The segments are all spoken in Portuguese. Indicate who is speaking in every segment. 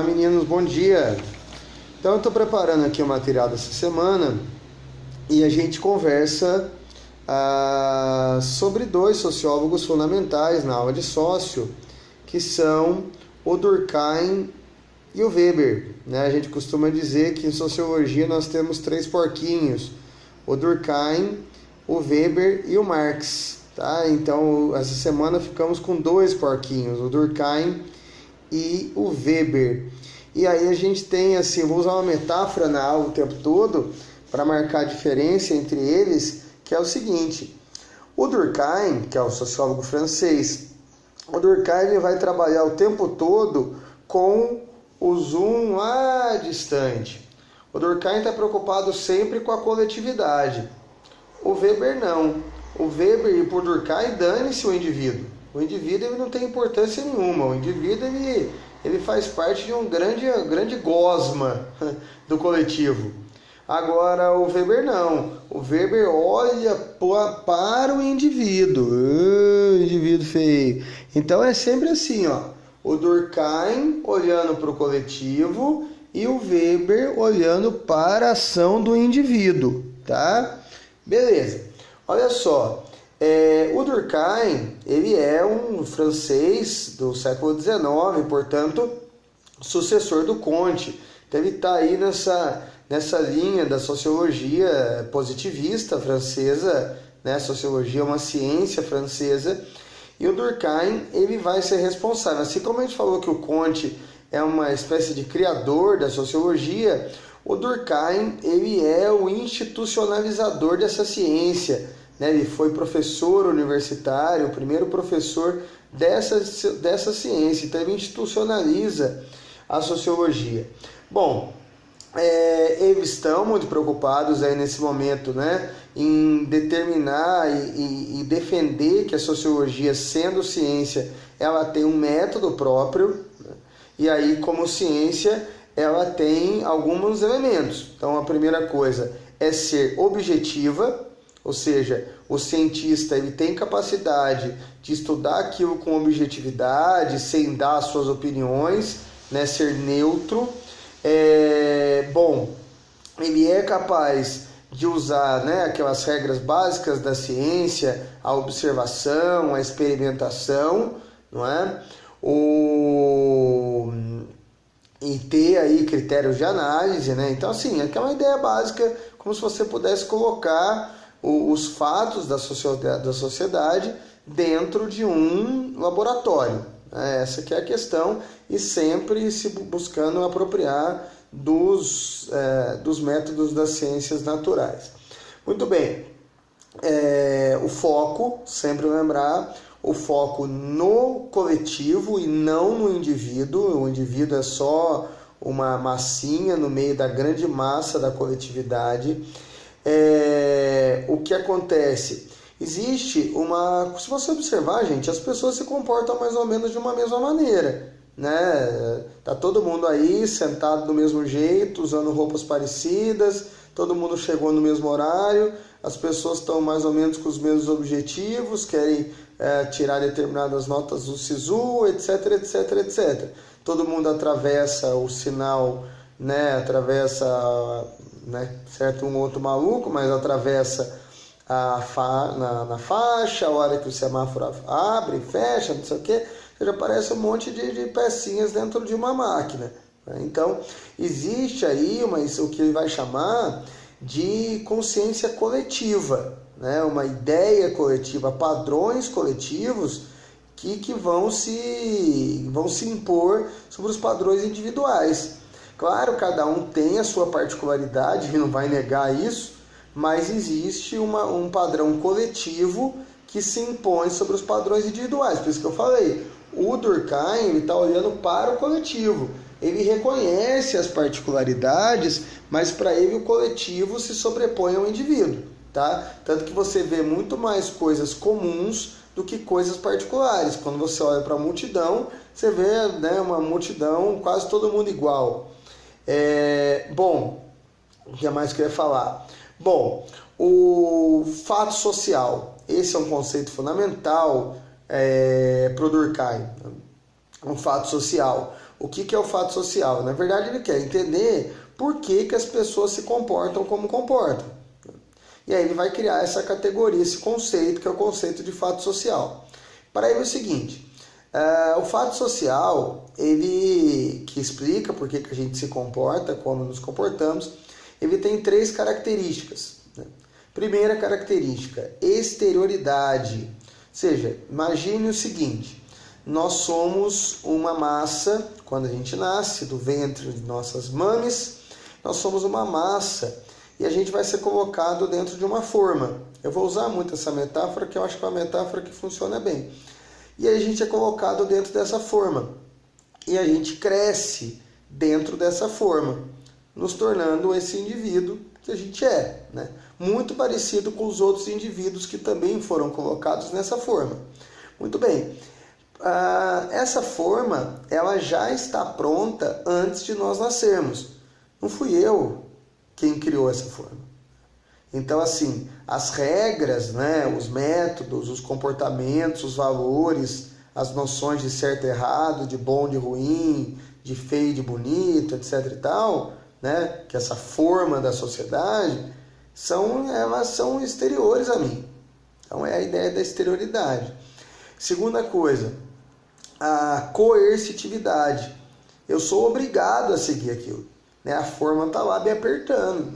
Speaker 1: meninos, bom dia. Então eu estou preparando aqui o material dessa semana e a gente conversa sobre dois sociólogos fundamentais na aula de sócio, que são o Durkheim e o Weber, né? A gente costuma dizer que em sociologia nós temos três porquinhos: o Durkheim, o Weber e o Marx, tá? Então essa semana ficamos com dois porquinhos, o Durkheim e o Weber. E aí a gente tem assim, vou usar uma metáfora na aula o tempo todo para marcar a diferença entre eles, que é o seguinte: o Durkheim, que é o sociólogo francês, o Durkheim ele vai trabalhar o tempo todo com o zoom lá distante. O Durkheim está preocupado sempre com a coletividade. O Weber não. O Weber e por Durkheim dane-se o indivíduo. O indivíduo ele não tem importância nenhuma. O indivíduo ele faz parte de um grande gosma do coletivo. Agora o Weber não. O Weber olha para o indivíduo. Indivíduo feio. Então é sempre assim, ó. O Durkheim olhando para o coletivo e o Weber olhando para a ação do indivíduo, tá? Beleza. Olha só. O Durkheim, ele é um francês do século XIX, portanto, sucessor do Comte. Então ele está aí nessa linha da sociologia positivista francesa, né? A sociologia é uma ciência francesa, e o Durkheim ele vai ser responsável. Assim como a gente falou que o Comte é uma espécie de criador da sociologia, o Durkheim ele é o institucionalizador dessa ciência, né? Ele foi professor universitário, o primeiro professor dessa ciência, então ele institucionaliza a sociologia. Bom, eles estão muito preocupados aí nesse momento, né, em determinar e defender que a sociologia, sendo ciência, ela tem um método próprio, né? E aí, como ciência, ela tem alguns elementos. Então, a primeira coisa é ser objetiva, ou seja, o cientista ele tem capacidade de estudar aquilo com objetividade, sem dar suas opiniões, né, ser neutro. Ele é capaz de usar, né, aquelas regras básicas da ciência, a observação, a experimentação, não é? E ter aí critérios de análise, né? Então, assim, aquela ideia básica, como se você pudesse colocar os fatos da sociedade dentro de um laboratório. Essa que é a questão, e sempre se buscando apropriar dos métodos das ciências naturais. Muito bem, o foco, sempre lembrar, o foco no coletivo e não no indivíduo. O indivíduo é só uma massinha no meio da grande massa da coletividade. O que acontece? Existe se você observar, gente, as pessoas se comportam mais ou menos de uma mesma maneira, né? Tá todo mundo aí sentado do mesmo jeito, usando roupas parecidas, todo mundo chegou no mesmo horário, as pessoas estão mais ou menos com os mesmos objetivos, querem tirar determinadas notas do SISU, etc, etc, etc. Todo mundo atravessa o sinal, né? Atravessa, né? Certo, um outro maluco, mas atravessa na faixa, a hora que o semáforo abre, fecha, não sei o que, já aparece um monte de pecinhas dentro de uma máquina, né? Então, existe aí o que ele vai chamar de consciência coletiva, né? Uma ideia coletiva, padrões coletivos que vão se impor sobre os padrões individuais. Claro, cada um tem a sua particularidade, ele não vai negar isso, mas existe um padrão coletivo que se impõe sobre os padrões individuais. Por isso que eu falei, o Durkheim está olhando para o coletivo. Ele reconhece as particularidades, mas para ele o coletivo se sobrepõe ao indivíduo, tá? Tanto que você vê muito mais coisas comuns do que coisas particulares. Quando você olha para a multidão, você vê, né, uma multidão, quase todo mundo igual. O que mais que eu ia falar? Bom, o fato social, esse é um conceito fundamental para o Durkheim. um fato social. O que é o fato social? Na verdade, ele quer entender por que as pessoas se comportam como comportam. E aí ele vai criar essa categoria, esse conceito, que é o conceito de fato social. Para ele é o seguinte, o fato social, ele que explica por que a gente se comporta, como nos comportamos, ele tem 3 características. Né? Primeira característica, exterioridade. Ou seja, imagine o seguinte, nós somos uma massa, quando a gente nasce do ventre de nossas mames, nós somos uma massa e a gente vai ser colocado dentro de uma forma. Eu vou usar muito essa metáfora, que eu acho que é uma metáfora que funciona bem. E aí a gente é colocado dentro dessa forma. E a gente cresce dentro dessa forma, nos tornando esse indivíduo que a gente é, né? Muito parecido com os outros indivíduos que também foram colocados nessa forma. Muito bem. Essa forma, ela já está pronta antes de nós nascermos. Não fui eu quem criou essa forma. Então, assim, as regras, né, os métodos, os comportamentos, os valores, as noções de certo e errado, de bom, de ruim, de feio, de bonito, etc e tal, né, que essa forma da sociedade, elas são exteriores a mim. Então, é a ideia da exterioridade. Segunda coisa, a coercitividade. Eu sou obrigado a seguir aquilo. Né? A forma está lá me apertando.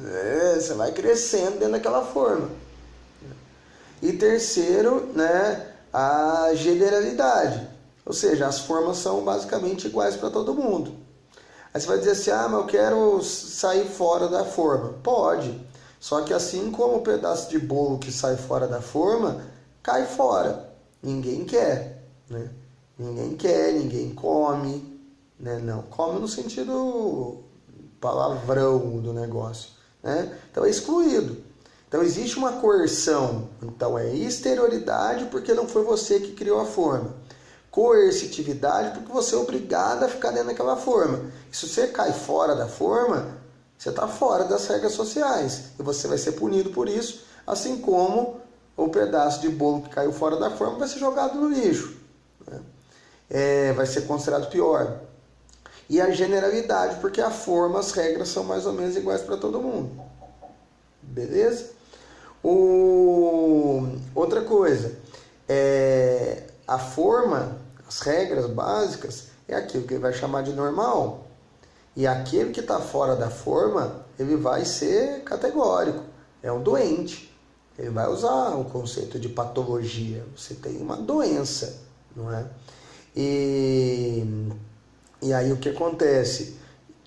Speaker 1: Você vai crescendo dentro daquela forma. E terceiro, né, a generalidade. Ou seja, as formas são basicamente iguais para todo mundo. Aí você vai dizer assim, mas eu quero sair fora da forma. Pode. Só que assim como o pedaço de bolo que sai fora da forma, cai fora. Ninguém quer, né? Ninguém quer, ninguém come, né? Não, come no sentido palavrão do negócio, né? Então é excluído. Então existe uma coerção, então é exterioridade porque não foi você que criou a forma. Coercitividade porque você é obrigado a ficar dentro daquela forma. E se você cai fora da forma, você está fora das regras sociais e você vai ser punido por isso, assim como o pedaço de bolo que caiu fora da forma vai ser jogado no lixo, né? Vai ser considerado pior. E a generalidade, porque a forma, as regras são mais ou menos iguais para todo mundo. Beleza? Outra coisa, a forma, as regras básicas, é aquilo que ele vai chamar de normal. E aquele que está fora da forma, ele vai ser categórico, é um doente. Ele vai usar o conceito de patologia. Você tem uma doença, não é? E aí o que acontece?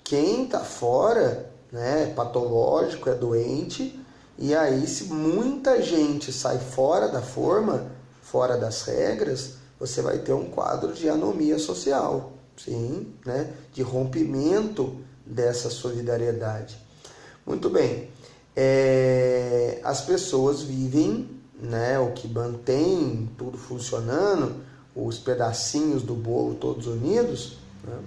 Speaker 1: Quem está fora, né, é patológico, é doente, e aí se muita gente sai fora da forma, fora das regras, você vai ter um quadro de anomia social, sim, né, de rompimento dessa solidariedade. Muito bem. As pessoas vivem, né, o que mantém tudo funcionando, os pedacinhos do bolo todos unidos, né?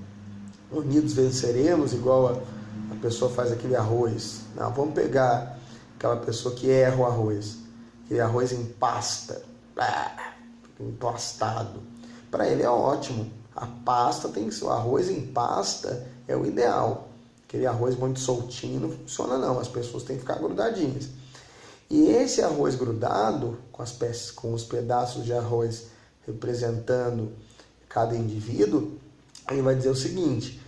Speaker 1: Unidos venceremos, igual a pessoa faz aquele arroz. Não, vamos pegar aquela pessoa que erra o arroz, aquele arroz em pasta, emplastado. Para ele é ótimo. A pasta tem que ser, o arroz em pasta é o ideal. Aquele arroz muito soltinho não funciona não, as pessoas têm que ficar grudadinhas. E esse arroz grudado, com os pedaços de arroz representando cada indivíduo, ele vai dizer o seguinte,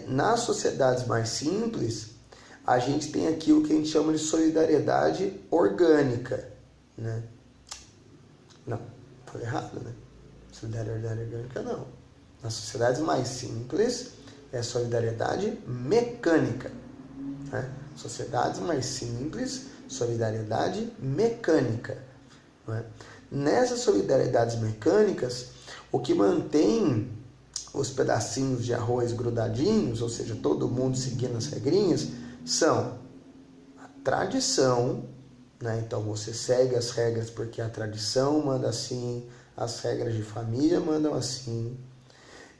Speaker 1: nas sociedades mais simples, a gente tem aquilo que a gente chama de solidariedade orgânica, né? Não, falei errado, né? Solidariedade orgânica não. Nas sociedades mais simples, é solidariedade mecânica, né? Sociedades mais simples, solidariedade mecânica, né? Nessas solidariedades mecânicas, o que mantém os pedacinhos de arroz grudadinhos, ou seja, todo mundo seguindo as regrinhas, são a tradição, né? Então você segue as regras porque a tradição manda assim, as regras de família mandam assim.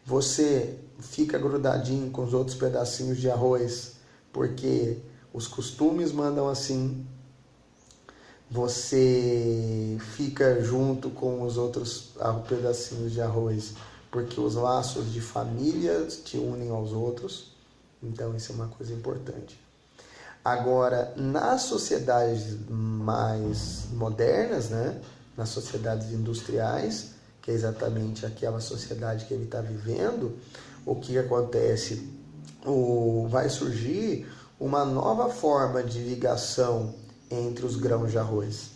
Speaker 1: Você fica grudadinho com os outros pedacinhos de arroz porque os costumes mandam assim. Você fica junto com os outros pedacinhos de arroz porque os laços de família te unem aos outros, então isso é uma coisa importante. Agora, nas sociedades mais modernas, né, nas sociedades industriais, que é exatamente aquela sociedade que ele está vivendo, o que acontece? Vai surgir uma nova forma de ligação entre os grãos de arroz,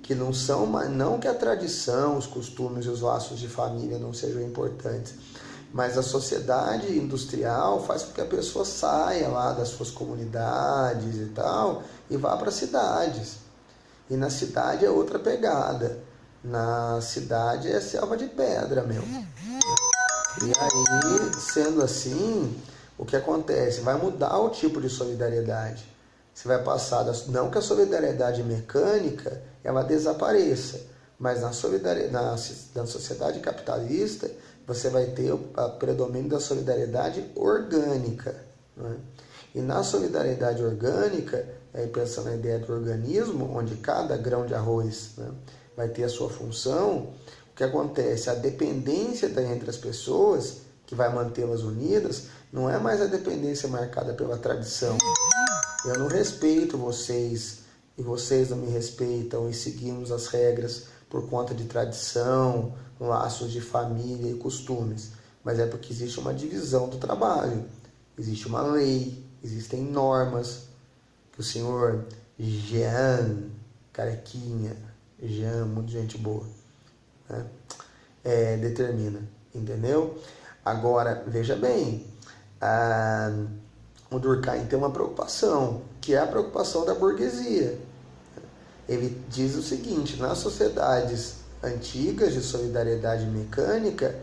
Speaker 1: que não que a tradição, os costumes e os laços de família não sejam importantes, mas a sociedade industrial faz com que a pessoa saia lá das suas comunidades e tal e vá para cidades. E na cidade é outra pegada. Na cidade é selva de pedra, meu. E aí, sendo assim, o que acontece? Vai mudar o tipo de solidariedade. Você vai passar, não que a solidariedade mecânica ela desapareça, mas na sociedade capitalista você vai ter o predomínio da solidariedade orgânica. Né? E na solidariedade orgânica, pensando na ideia do organismo, onde cada grão de arroz, né, vai ter a sua função, o que acontece? A dependência entre as pessoas, que vai mantê-las unidas, não é mais a dependência marcada pela tradição. Eu não respeito vocês e vocês não me respeitam e seguimos as regras por conta de tradição, laços de família e costumes. Mas é porque existe uma divisão do trabalho, existe uma lei, existem normas que o senhor Jean, carequinha, Jean, muito gente boa, né, determina, entendeu? Agora, veja bem, o Durkheim tem uma preocupação, que é a preocupação da burguesia. Ele diz o seguinte: nas sociedades antigas de solidariedade mecânica,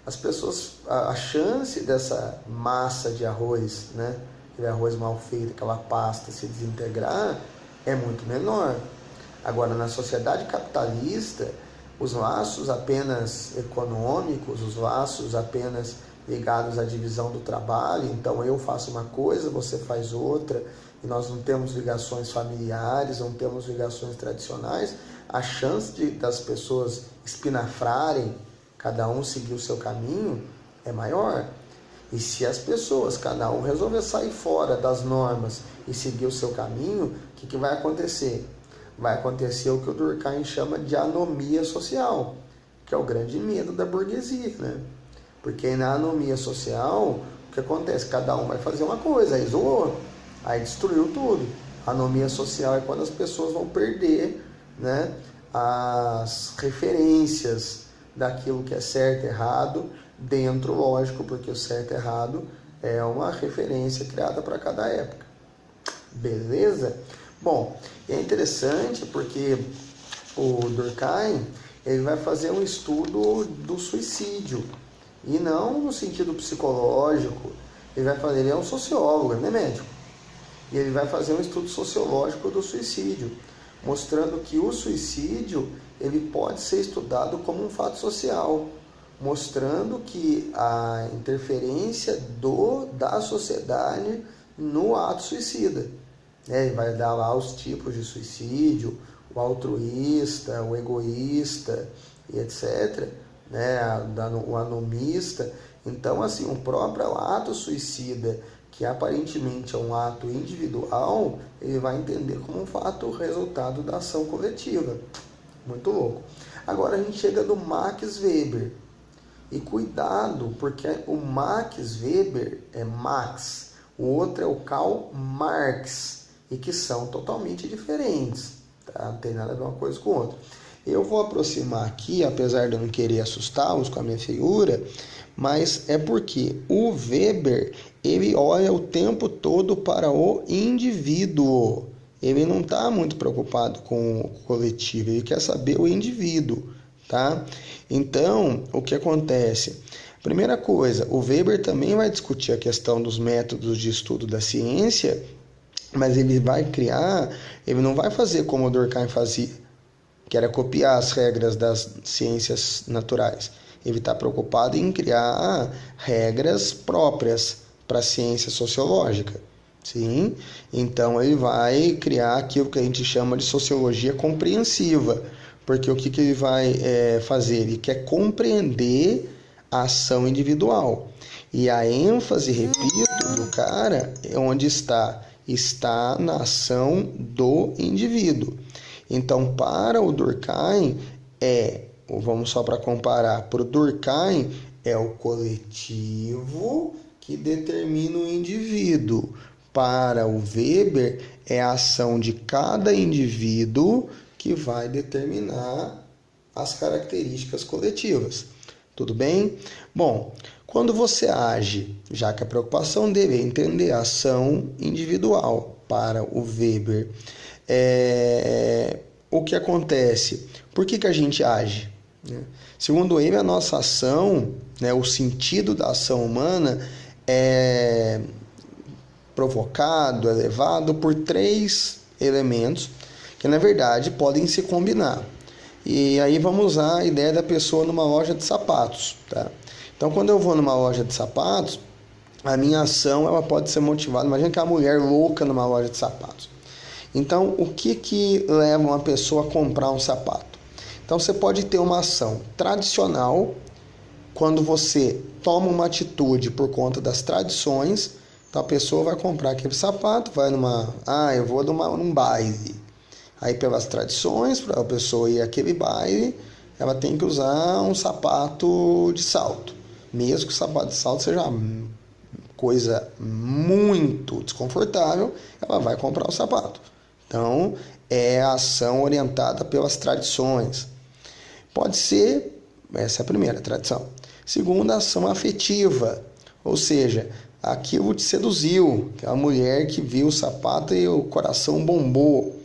Speaker 1: as pessoas, a chance dessa massa de arroz, né, aquele arroz mal feito, aquela pasta se desintegrar, é muito menor. Agora, na sociedade capitalista, os laços apenas econômicos, os laços apenas ligados à divisão do trabalho, então eu faço uma coisa, você faz outra, e nós não temos ligações familiares, não temos ligações tradicionais, a chance das pessoas espinafrarem, cada um seguir o seu caminho, é maior. E se as pessoas, cada um resolver sair fora das normas e seguir o seu caminho, o que vai acontecer? Vai acontecer o que o Durkheim chama de anomia social, que é o grande medo da burguesia, né? Porque na anomia social, o que acontece? Cada um vai fazer uma coisa, aí zoou, aí destruiu tudo. A anomia social é quando as pessoas vão perder, né, as referências daquilo que é certo e errado, dentro, lógico, porque o certo e errado é uma referência criada para cada época. Beleza? Bom, é interessante porque o Durkheim ele vai fazer um estudo do suicídio, e não no sentido psicológico. Ele é um sociólogo, ele não é médico. E ele vai fazer um estudo sociológico do suicídio, mostrando que o suicídio ele pode ser estudado como um fato social, mostrando que a interferência da sociedade no ato suicida. Ele vai dar lá os tipos de suicídio, o altruísta, o egoísta e etc., né, o anomista. Então, assim, o próprio ato suicida, que aparentemente é um ato individual, ele vai entender como um fato resultado da ação coletiva. Muito louco. Agora a gente chega do Max Weber. E cuidado, porque o Max Weber é Max, o outro é o Karl Marx, e que são totalmente diferentes, tá? Não tem nada a ver uma coisa com outra. Eu vou aproximar aqui, apesar de eu não querer assustá-los com a minha figura, mas é porque o Weber, ele olha o tempo todo para o indivíduo. Ele não está muito preocupado com o coletivo, ele quer saber o indivíduo, tá? Então, o que acontece? Primeira coisa, o Weber também vai discutir a questão dos métodos de estudo da ciência, mas ele não vai fazer como o Durkheim fazia, que era copiar as regras das ciências naturais. Ele está preocupado em criar regras próprias para a ciência sociológica. Sim? Então ele vai criar aquilo que a gente chama de sociologia compreensiva, porque o que ele vai fazer? Ele quer compreender ação individual. E a ênfase, repito, do cara é onde está? Está na ação do indivíduo. Então, para o Durkheim, vamos só para comparar, para o Durkheim é o coletivo que determina o indivíduo. Para o Weber, é a ação de cada indivíduo que vai determinar as características coletivas. Tudo bem? Bom, quando você age, já que a preocupação dele é entender a ação individual para o Weber, o que acontece? Por que a gente age? Segundo ele, a nossa ação, o sentido da ação humana é provocado, elevado por 3 elementos que, na verdade, podem se combinar. E aí vamos usar a ideia da pessoa numa loja de sapatos, tá? Então, quando eu vou numa loja de sapatos, a minha ação ela pode ser motivada. Imagina que é uma mulher louca numa loja de sapatos. Então, o que leva uma pessoa a comprar um sapato? Então, você pode ter uma ação tradicional, quando você toma uma atitude por conta das tradições. Então, a pessoa vai comprar aquele sapato, vai eu vou num baile. Aí, pelas tradições, para a pessoa ir àquele baile, ela tem que usar um sapato de salto. Mesmo que o sapato de salto seja uma coisa muito desconfortável, ela vai comprar o sapato. Então, é a ação orientada pelas tradições. Pode ser, essa é a primeira tradição. Segunda, a ação afetiva, ou seja, aquilo te seduziu, aquela mulher que viu o sapato e o coração bombou,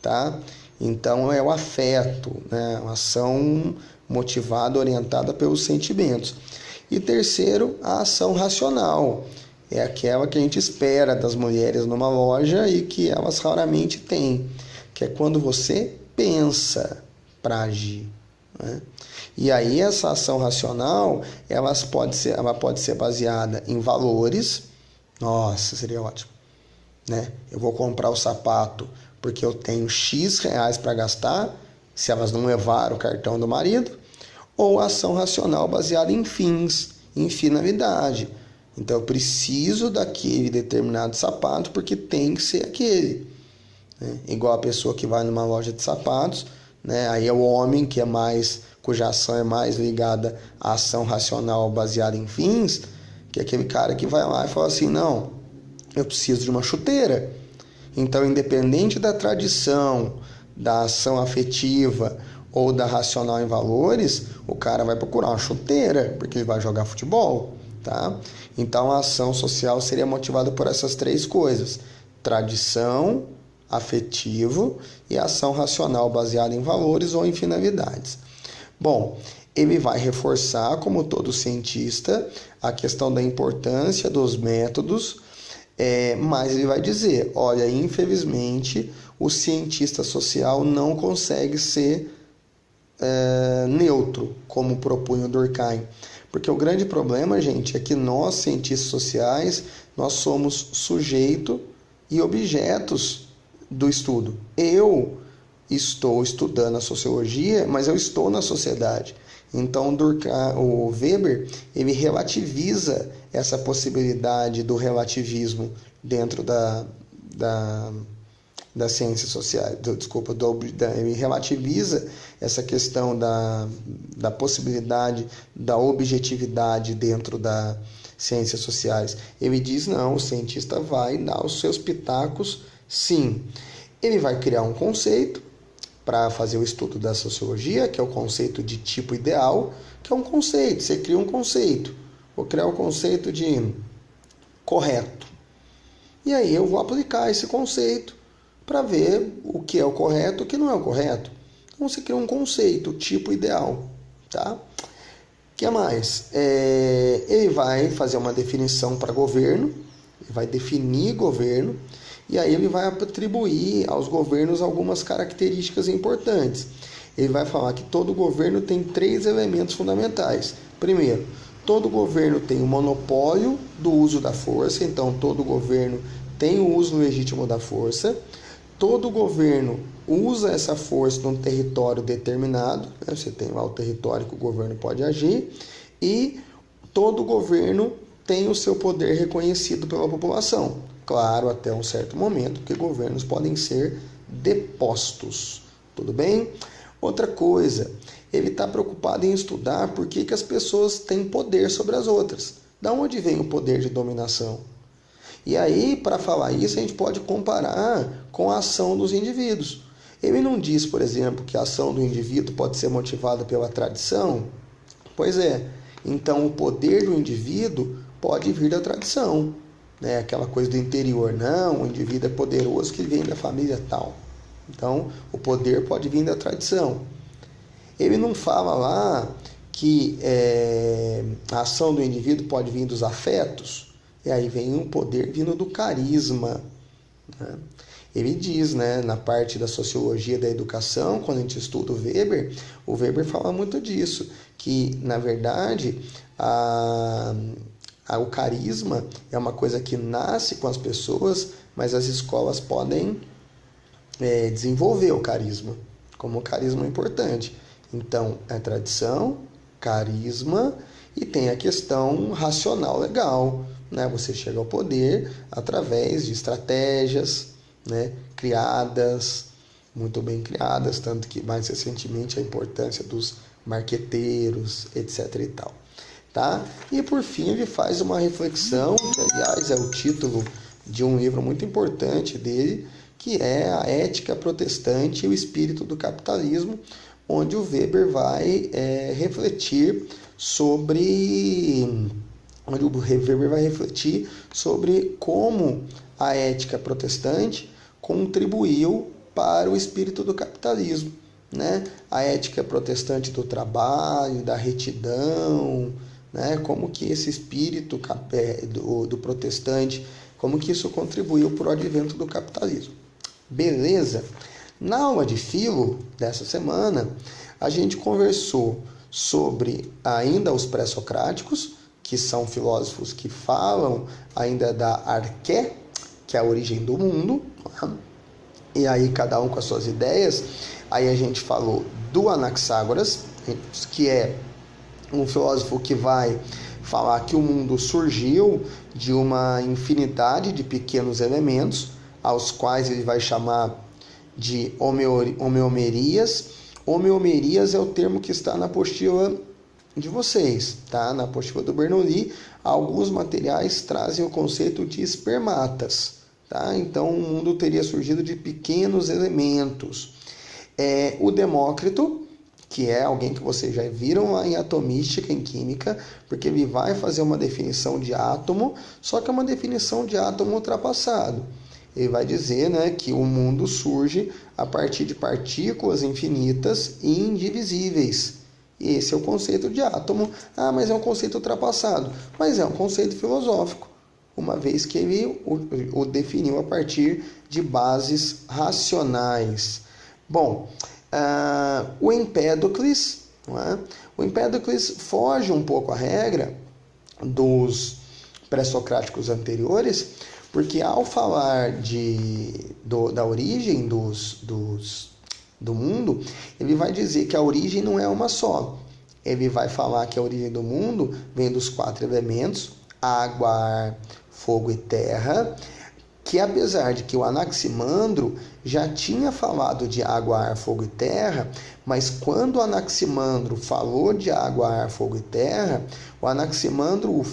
Speaker 1: tá? Então, é o afeto, uma ação motivada, orientada pelos sentimentos. E terceiro, a ação racional. É aquela que a gente espera das mulheres numa loja e que elas raramente têm, que é quando você pensa para agir. E aí essa ação racional, ela pode ser baseada em valores. Nossa, seria ótimo, Eu vou comprar o sapato porque eu tenho X reais para gastar, se elas não levaram o cartão do marido. Ou ação racional baseada em fins, em finalidade. Então, eu preciso daquele determinado sapato porque tem que ser aquele. Igual a pessoa que vai numa loja de sapatos, aí é o homem cuja ação é mais ligada à ação racional baseada em fins, que é aquele cara que vai lá e fala assim, não, eu preciso de uma chuteira. Então, independente da tradição, da ação afetiva ou da racional em valores, o cara vai procurar uma chuteira, porque ele vai jogar futebol, tá? Então, a ação social seria motivada por essas 3 coisas: tradição, afetivo e ação racional baseada em valores ou em finalidades. Bom, ele vai reforçar, como todo cientista, a questão da importância dos métodos, mas ele vai dizer, olha, infelizmente, o cientista social não consegue ser neutro, como propunha o Durkheim. Porque o grande problema, gente, é que nós, cientistas sociais, nós somos sujeito e objetos do estudo. Eu estou estudando a sociologia, mas eu estou na sociedade. Então, o Weber, ele relativiza essa possibilidade do relativismo dentro das ciências sociais. Ele relativiza essa questão da possibilidade da objetividade dentro das ciências sociais. Ele diz, não, o cientista vai dar os seus pitacos, sim. Ele vai criar um conceito para fazer o estudo da sociologia, que é o conceito de tipo ideal, que é um conceito, você cria um conceito. Vou criar o conceito de correto. E aí eu vou aplicar esse conceito para ver o que é o correto e o que não é o correto. Então você cria um conceito, tipo ideal, tá? O que mais? Ele vai fazer uma definição para governo, ele vai definir governo, e aí ele vai atribuir aos governos algumas características importantes. Ele vai falar que todo governo tem 3 elementos fundamentais. Primeiro, todo governo tem o monopólio do uso da força, então todo governo tem o uso legítimo da força. Todo governo usa essa força num território determinado, Você tem lá o território que o governo pode agir, e todo governo tem o seu poder reconhecido pela população. Claro, até um certo momento, porque governos podem ser depostos. Tudo bem? Outra coisa, ele está preocupado em estudar por que as pessoas têm poder sobre as outras. Da onde vem o poder de dominação? E aí, para falar isso, a gente pode comparar com a ação dos indivíduos. Ele não diz, por exemplo, que a ação do indivíduo pode ser motivada pela tradição? Pois é. Então, o poder do indivíduo pode vir da tradição. Né? Aquela coisa do interior. Não, o indivíduo é poderoso que vem da família tal. Então, o poder pode vir da tradição. Ele não fala lá que a ação do indivíduo pode vir dos afetos. E aí vem um poder vindo do carisma. Né? Ele diz, né, na parte da sociologia da educação, quando a gente estuda o Weber fala muito disso, que, na verdade, o carisma é uma coisa que nasce com as pessoas, mas as escolas podem desenvolver o carisma, como um carisma importante. Então, é tradição, carisma e tem a questão racional legal. Né? Você chega ao poder através de estratégias, né, criadas, muito bem criadas, tanto que mais recentemente a importância dos marqueteiros, etc. e tal. Tá? E por fim ele faz uma reflexão, que aliás é o título de um livro muito importante dele, que é A Ética Protestante e o Espírito do Capitalismo, onde o Weber vai refletir sobre como a ética protestante contribuiu para o espírito do capitalismo. Né? A ética protestante do trabalho, da retidão, né? Como que esse espírito do protestante, como que isso contribuiu para o advento do capitalismo. Beleza? Na aula de filo dessa semana, a gente conversou sobre ainda os pré-socráticos, que são filósofos que falam ainda da arqué, que é a origem do mundo, e aí cada um com as suas ideias. Aí a gente falou do Anaxágoras, que é um filósofo que vai falar que o mundo surgiu de uma infinidade de pequenos elementos, aos quais ele vai chamar de homeomerias. Homeomerias é o termo que está na apostila de vocês, tá? Na apostila do Bernoulli, alguns materiais trazem o conceito de espermatas, tá? Então o mundo teria surgido de pequenos elementos. O Demócrito, que é alguém que vocês já viram lá em Atomística, em Química, porque ele vai fazer uma definição de átomo, só que é uma definição de átomo ultrapassado. Ele vai dizer, né, que o mundo surge a partir de partículas infinitas e indivisíveis. E esse é o conceito de átomo. Ah, mas é um conceito ultrapassado. Mas é um conceito filosófico, uma vez que ele o definiu a partir de bases racionais. Bom, o Empédocles, não é? O Empédocles foge um pouco à regra dos pré-socráticos anteriores, porque ao falar da origem do mundo, ele vai dizer que a origem não é uma só. Ele vai falar que a origem do mundo vem dos 4 elementos, água, ar, fogo e terra, que apesar de que o Anaximandro já tinha falado de água, ar, fogo e terra, mas quando o Anaximandro falou de água, ar, fogo e terra, o Anaximandro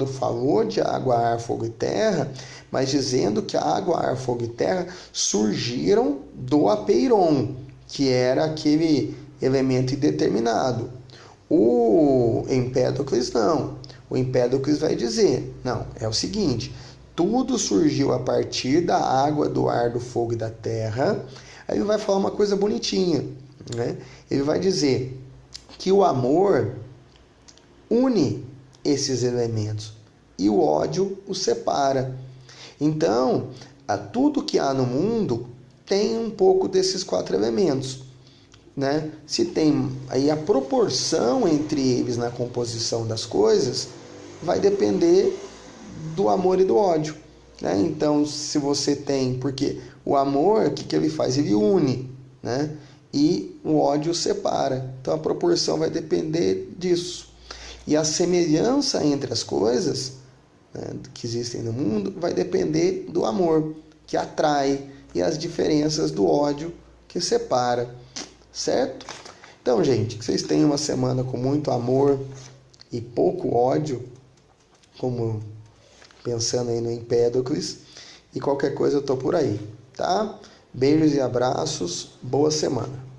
Speaker 1: falou de água, ar, fogo e terra, mas dizendo que a água, ar, fogo e terra surgiram do apeiron, que era aquele elemento indeterminado. O Empédocles não. O Empédocles vai dizer, não, é o seguinte, tudo surgiu a partir da água, do ar, do fogo e da terra. Aí ele vai falar uma coisa bonitinha, né? Ele vai dizer que o amor une esses elementos e o ódio os separa. Então, tudo que há no mundo tem um pouco desses 4 elementos, né? Se tem aí a proporção entre eles na composição das coisas, vai depender do amor e do ódio, né? Então, se você tem, porque o amor, o que ele faz? Ele une, né? E o ódio separa. Então, a proporção vai depender disso. E a semelhança entre as coisas, né, que existem no mundo vai depender do amor, que atrai, e as diferenças do ódio, que separa. Certo? Então, gente, que vocês tenham uma semana com muito amor e pouco ódio, como pensando aí no Empédocles. E qualquer coisa eu tô por aí, tá? Beijos e abraços, boa semana.